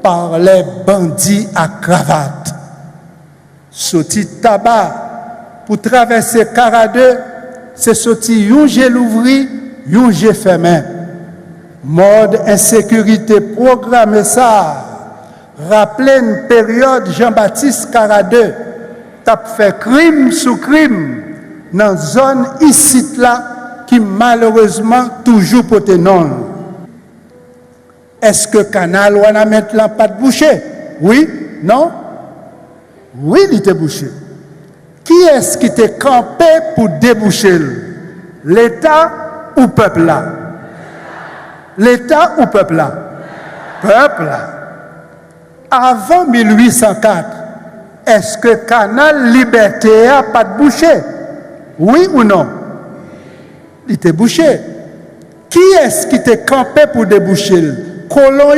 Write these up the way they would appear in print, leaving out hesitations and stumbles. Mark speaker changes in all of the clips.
Speaker 1: par les bandits à cravate. Sorti tabac pour traverser Caradeux, c'est sorti yon j'ai l'ouvri, yon j'ai fermé. Mode insécurité programmé ça. Rappelez une période Jean-Baptiste Caradeux t'a fait crime sous crime dans zone ici là qui malheureusement toujours pote non. Est-ce que canal ou a mettre là pas de boucher? Oui, non? Oui, il était bouché. Qui est-ce qui était campé pour déboucher? L'État ou peuple là? L'État ou peuple là? Peuple là. Avant 1804, est-ce que canal Liberté a pas de boucher? Oui ou non? Il était bouché. Qui est-ce qui était campé pour déboucher? Colon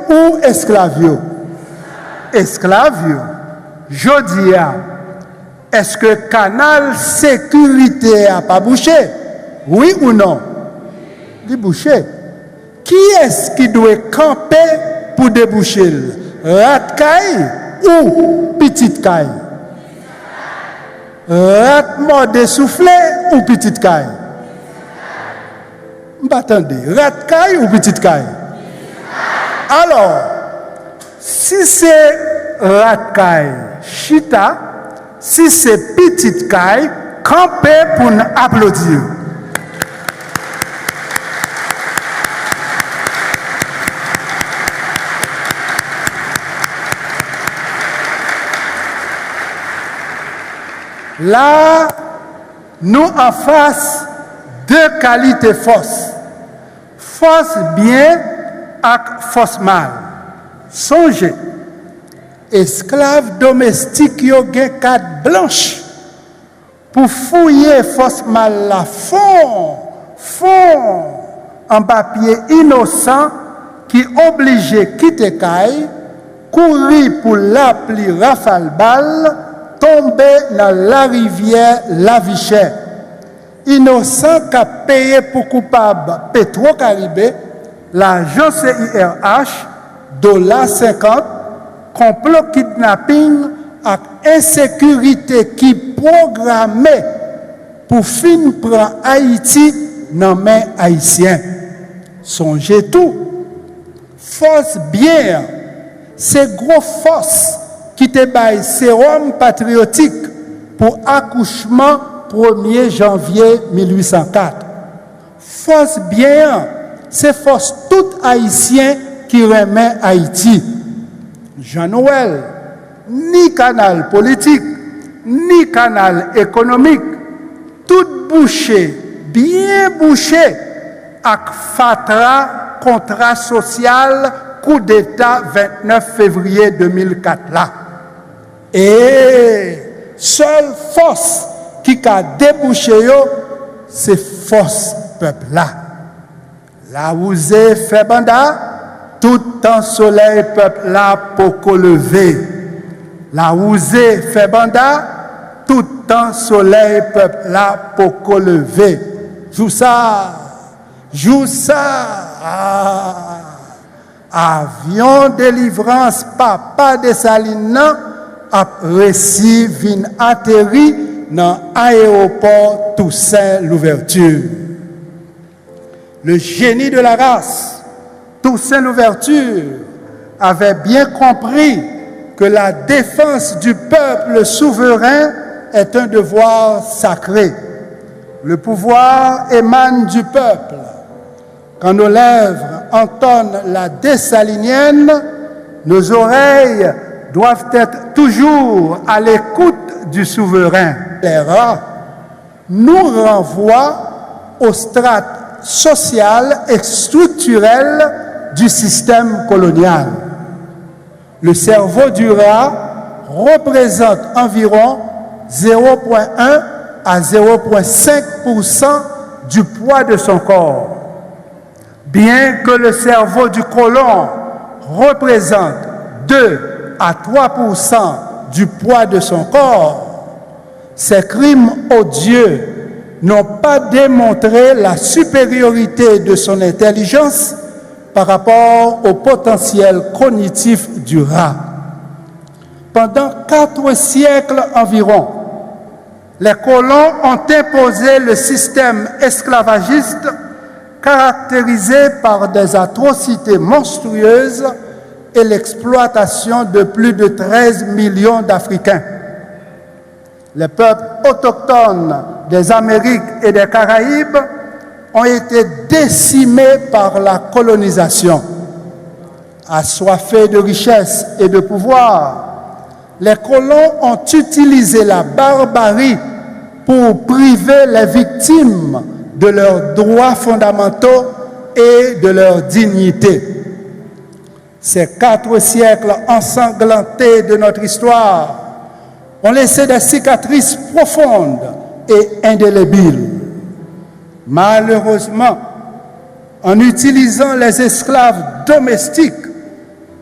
Speaker 1: ou esclavio? Esclavio. Jodia. Est-ce que canal sécurité a pas bouché? Oui ou non? Il bouché. Qui est-ce qui doit camper pour déboucher? Rat caille ou petite caille? Rat mort soufflé ou petite caille? Attendez, rat caille ou petite caille? Alors, si c'est rat caille, chita, si c'est petite caille, camper pour nous applaudir. Là, nous en face deux qualités force. Force bien et force mal. Songez, esclaves domestiques yo gen carte blanche pour fouiller force mal la fond en papier innocent qui obligé quitter caille, courir pour l'appli rafale balle, tomber dans la rivière La Vichère. Innocent qu'a payé pour coupable Petro-Caribé, l'agent CIRH, $50, complot kidnapping et insécurité qui programmée pour fin prendre Haïti dans les mains haïtiennes. Songez tout. Force bien, c'est gros force qui te baille sérum patriotique pour accouchement 1er janvier 1804. Force bien, c'est force tout haïtien qui remet Haïti. Jean-Noël, ni canal politique, ni canal économique, tout bouché, bien bouché, avec fatra contrat social coup d'État 29 février 2004 là. Et seule force qui a débouché, c'est force peuple là. La ousé fait banda, tout temps soleil peuple là pour lever. La ousé fait banda, tout temps soleil peuple là pour lever. Joue ça. Avion délivrance papa de Saline a réussi vin atterri dans l'aéroport Toussaint Louverture. Le génie de la race, Toussaint Louverture, avait bien compris que la défense du peuple souverain est un devoir sacré. Le pouvoir émane du peuple. Quand nos lèvres entendent la dessalinienne, nos oreilles doivent être toujours à l'écoute du souverain. Les rats nous renvoient aux strates sociales et structurelles du système colonial. Le cerveau du rat représente environ 0,1 à 0,5% du poids de son corps. Bien que le cerveau du colon représente 2 à 3% du poids de son corps, ces crimes odieux n'ont pas démontré la supériorité de son intelligence, par rapport au potentiel cognitif du rat. Pendant 4 siècles environ, les colons ont imposé le système esclavagiste caractérisé par des atrocités monstrueuses et l'exploitation de plus de 13 millions d'Africains. Les peuples autochtones des Amériques et des Caraïbes ont été décimés par la colonisation. Assoiffés de richesses et de pouvoir, les colons ont utilisé la barbarie pour priver les victimes de leurs droits fondamentaux et de leur dignité. Ces 4 siècles ensanglantés de notre histoire ont laissé des cicatrices profondes et indélébiles. Malheureusement, en utilisant les esclaves domestiques,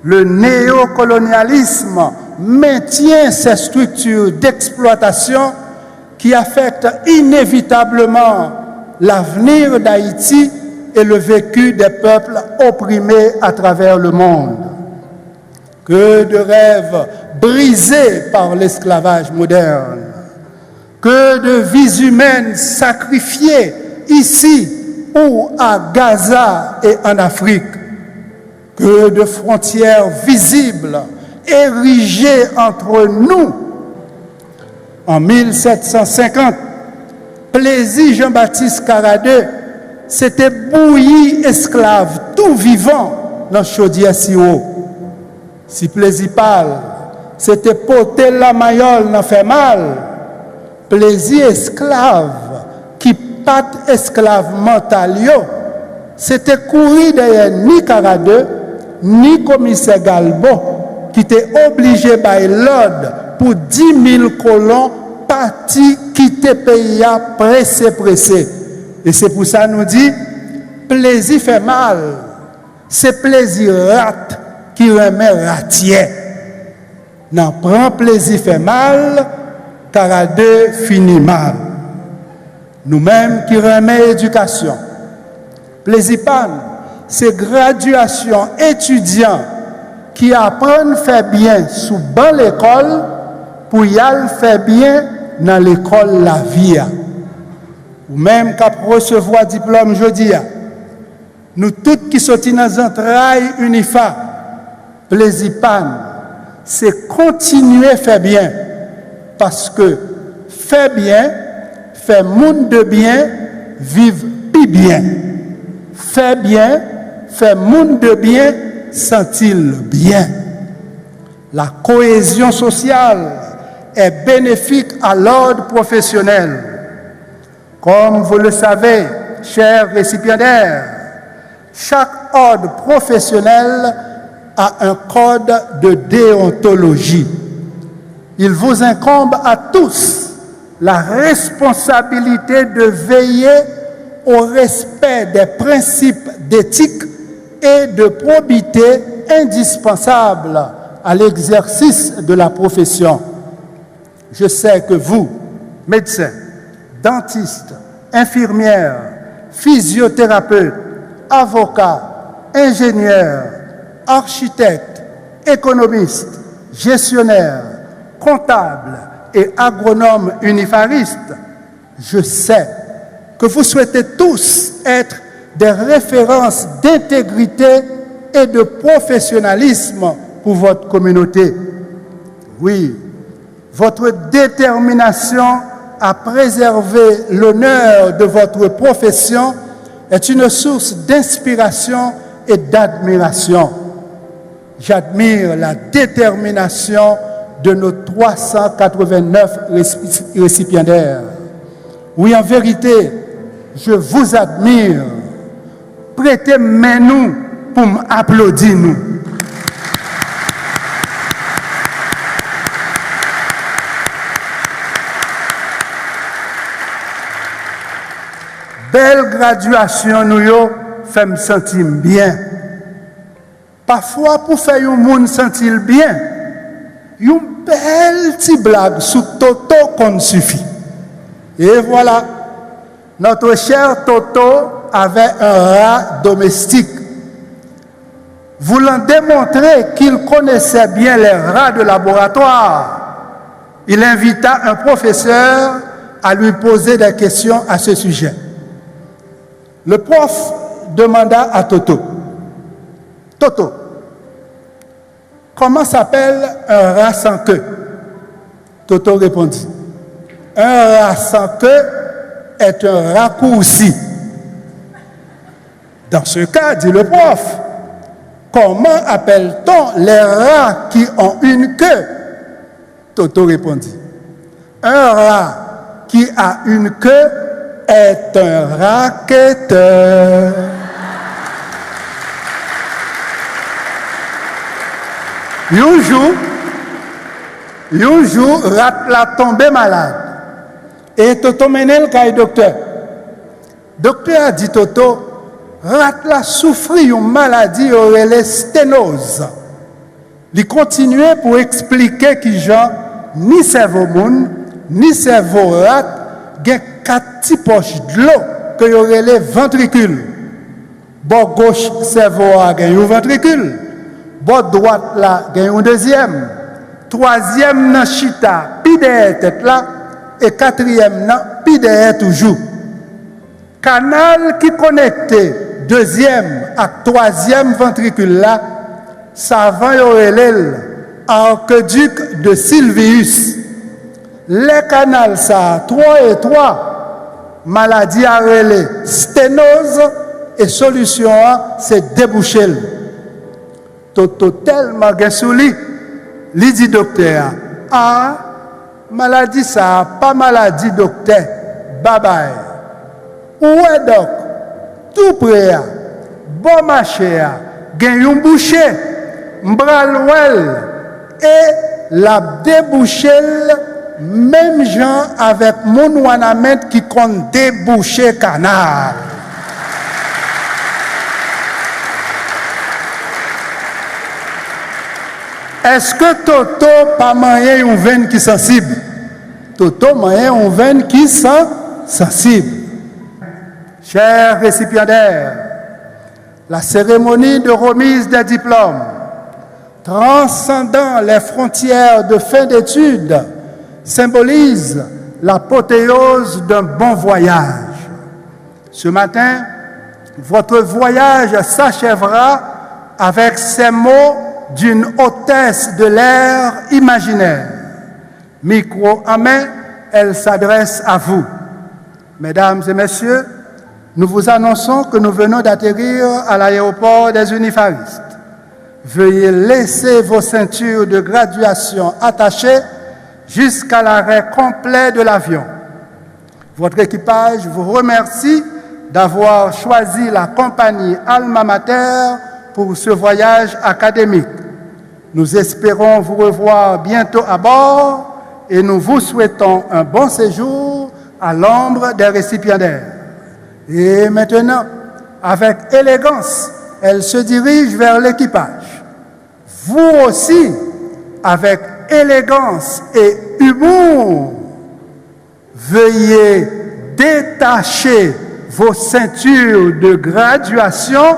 Speaker 1: le néocolonialisme maintient ces structures d'exploitation qui affectent inévitablement l'avenir d'Haïti et le vécu des peuples opprimés à travers le monde. Que de rêves brisés par l'esclavage moderne, que de vies humaines sacrifiées ici ou à Gaza et en Afrique, que de frontières visibles érigées entre nous. En 1750, Plessis Jean-Baptiste Caradeux s'était bouilli esclave tout vivant dans chaudière si haut. Si Plessis parle, c'était porter la mayole n'en fait mal. Plessis esclave qui pat esclave mental yo, c'était courir derrière ni Caradeux ni commissaire Galbo qui était obligé par l'ordre pour 10 000 colons partis quitter pays pressé. Et c'est pour ça nous dit, plaisir fait mal. C'est plaisir rate qui remet ratier. N'en prend plaisir fait mal, Caradeux finit mal. Nous-mêmes qui remet éducation. Plaisir pan, c'est graduation étudiant qui apprennent faire bien sous ban l'école pour y aller faire bien dans l'école la vie. Ou même qu'à recevoir diplôme jeudi. Nous tous qui sommes dans un travail unifa, plaisir pan, c'est continuer à faire bien. Parce que faire bien, faire monde de bien, vivre plus bien. Faire bien, faire monde de bien, sentir bien. La cohésion sociale est bénéfique à l'ordre professionnel. Comme vous le savez, chers récipiendaires, chaque ordre professionnel a un code de déontologie. Il vous incombe à tous la responsabilité de veiller au respect des principes d'éthique et de probité indispensables à l'exercice de la profession. Je sais que vous, médecins, dentistes, infirmières, physiothérapeutes, avocats, ingénieurs, architectes, économistes, gestionnaires, comptables et agronomes unifaristes, je sais que vous souhaitez tous être des références d'intégrité et de professionnalisme pour votre communauté. Oui, votre détermination à préserver l'honneur de votre profession est une source d'inspiration et d'admiration. J'admire la détermination de nos 389 récipiendaires. Oui, en vérité, je vous admire. Prêtez main nous pour m'applaudir nous. Belle graduation nous yo fait me sentir bien. Parfois pour faire un monde sentir bien, une belle petite blague sous Toto qu'on suffit. Et voilà, notre cher Toto avait un rat domestique. Voulant démontrer qu'il connaissait bien les rats de laboratoire, il invita un professeur à lui poser des questions à ce sujet. Le prof demanda à Toto, « Toto, comment s'appelle un rat sans queue ?» Toto répondit, « Un rat sans queue est un raccourci. » Dans ce cas, dit le prof, comment appelle-t-on les rats qui ont une queue? Toto répondit, un rat qui a une queue est un raquetteur. Un jour, rat la tombé malade. Et Toto menel kay docteur. Docteur a dit Toto, rat la souffri une maladie relève sténose. Il continuait pour expliquer que Jean, ni cerveau moun, ni cerveau rat, gen 4 petits poches de l'eau que y aurait les ventricules. Bord gauche cerveau a gen un ventricule, bord droite là gen un deuxième, troisième nan chita pi derrière tête là et quatrième nan pi derrière toujours. Canal qui connecte deuxième à troisième ventricule là, savant y aurait l'arqueduc de Sylvius. Les canaux ça 3 et 3, maladie à relais, sténose et solution c'est déboucher. Toto tellement gasouli, li dit docteur, ah maladie ça pas maladie docteur, bye bye. Ouais donc, tout prêt, bon marché, gagne un boucher, m'bral well et la déboucher. Même gens avec mon wanamet qui compte déboucher canal. Est-ce que Toto pas moyen une veine qui sensible? Toto moyen une veine qui sensible. Chers récipiendaires, la cérémonie de remise des diplômes, transcendant les frontières de fin d'études, symbolise l'apothéose d'un bon voyage. Ce matin, votre voyage s'achèvera avec ces mots d'une hôtesse de l'air imaginaire. Micro en main, elle s'adresse à vous. Mesdames et messieurs, nous vous annonçons que nous venons d'atterrir à l'aéroport des Unifaristes. Veuillez laisser vos ceintures de graduation attachées jusqu'à l'arrêt complet de l'avion. Votre équipage vous remercie d'avoir choisi la compagnie Alma Mater pour ce voyage académique. Nous espérons vous revoir bientôt à bord et nous vous souhaitons un bon séjour à l'ombre des récipiendaires. Et maintenant, avec élégance, elle se dirige vers l'équipage. Vous aussi, avec élégance et humour, veuillez détacher vos ceintures de graduation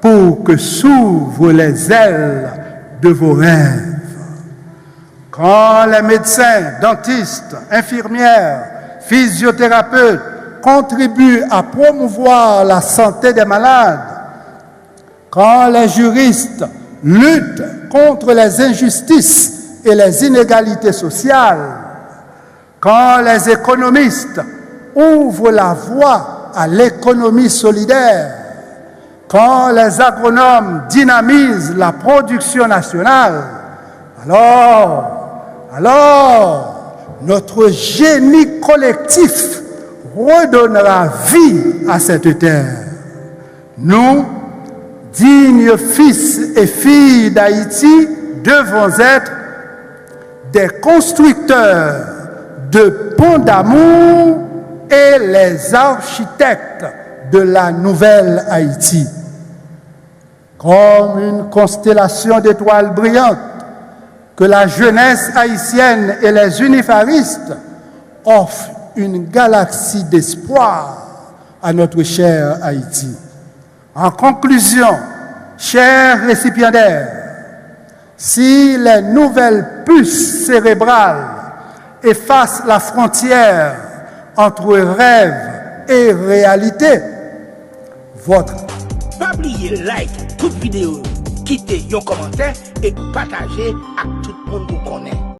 Speaker 1: pour que s'ouvrent les ailes de vos rêves. Quand les médecins, dentistes, infirmières, physiothérapeutes contribuent à promouvoir la santé des malades, quand les juristes luttent contre les injustices et les inégalités sociales, quand les économistes ouvrent la voie à l'économie solidaire, quand les agronomes dynamisent la production nationale, alors notre génie collectif redonnera vie à cette terre. Nous, dignes fils et filles d'Haïti, devons être des constructeurs de ponts d'amour et les architectes de la nouvelle Haïti. Comme une constellation d'étoiles brillantes que la jeunesse haïtienne et les unifaristes offrent une galaxie d'espoir à notre cher Haïti. En conclusion, Chers récipiendaires, si les nouvelles puces cérébrales effacent la frontière entre rêve et réalité, votre...
Speaker 2: Pas oublier like toute vidéo, quitter un commentaire et partager à tout le monde que vous connaissez.